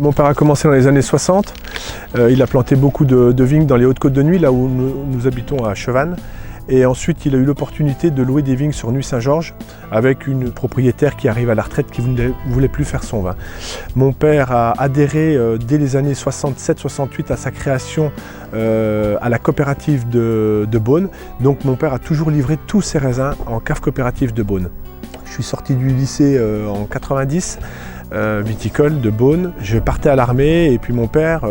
Mon père a commencé dans les années 60. Il a planté beaucoup de vignes dans les Hautes-Côtes de Nuits, là où nous habitons à Chevannes. Et ensuite, il a eu l'opportunité de louer des vignes sur Nuits-Saint-Georges avec une propriétaire qui arrive à la retraite qui ne voulait plus faire son vin. Mon père a adhéré dès les années 67-68 à sa création à la coopérative de Beaune. Donc mon père a toujours livré tous ses raisins en cave coopérative de Beaune. Je suis sorti du lycée en 90. Viticole de Beaune. Je partais à l'armée et puis mon père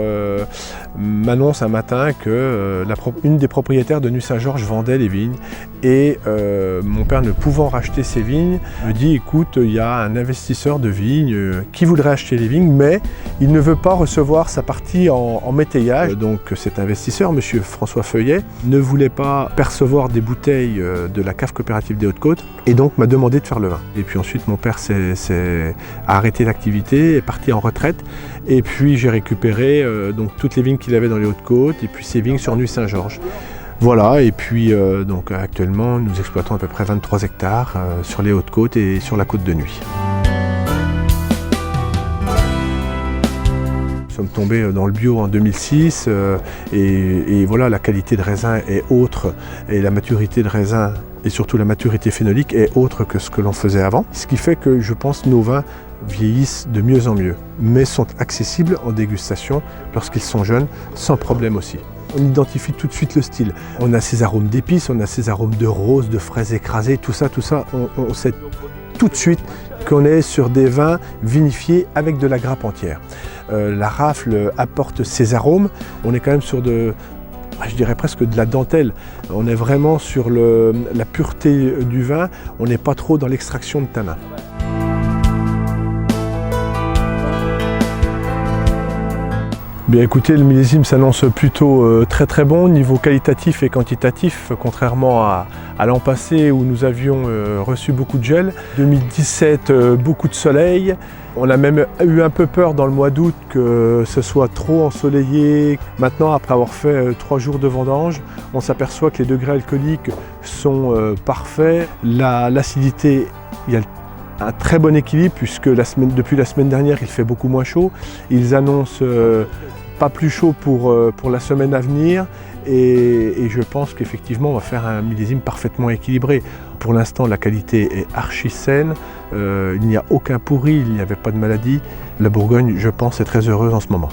m'annonce un matin que une des propriétaires de Nuits-Saint-Georges vendait les vignes et mon père ne pouvant racheter ses vignes me dit écoute, il y a un investisseur de vignes qui voudrait acheter les vignes mais il ne veut pas recevoir sa partie en métayage. Donc cet investisseur, monsieur François Feuillet, ne voulait pas percevoir des bouteilles de la cave coopérative des Hautes-Côtes et donc m'a demandé de faire le vin. Et puis ensuite mon père a arrêté l'activité, est parti en retraite et puis j'ai récupéré donc toutes les vignes qu'il avait dans les Hautes-Côtes et puis ses vignes sur Nuits-Saint-Georges. Voilà, et puis donc actuellement nous exploitons à peu près 23 hectares sur les Hautes-Côtes et sur la côte de Nuits. Nous sommes tombés dans le bio en 2006 et voilà, la qualité de raisin est autre et la maturité de raisin et surtout la maturité phénolique est autre que ce que l'on faisait avant. Ce qui fait que je pense que nos vins vieillissent de mieux en mieux, mais sont accessibles en dégustation lorsqu'ils sont jeunes, sans problème aussi. On identifie tout de suite le style. On a ces arômes d'épices, on a ces arômes de rose, de fraises écrasées, tout ça, on sait tout de suite qu'on est sur des vins vinifiés avec de la grappe entière. La rafle apporte ces arômes, on est quand même sur je dirais presque de la dentelle. On est vraiment sur la pureté du vin, on n'est pas trop dans l'extraction de tanin. Bien écoutez, le millésime s'annonce plutôt très très bon niveau qualitatif et quantitatif, contrairement à l'an passé où nous avions reçu beaucoup de gel. 2017, beaucoup de soleil. On a même eu un peu peur dans le mois d'août que ce soit trop ensoleillé. Maintenant, après avoir fait 3 jours de vendange, on s'aperçoit que les degrés alcooliques sont parfaits. L'acidité, il y a un très bon équilibre puisque depuis la semaine dernière, il fait beaucoup moins chaud. Ils annoncent pas plus chaud pour la semaine à venir et je pense qu'effectivement on va faire un millésime parfaitement équilibré. Pour l'instant la qualité est archi saine, il n'y a aucun pourri, il n'y avait pas de maladie. La Bourgogne, je pense, est très heureuse en ce moment.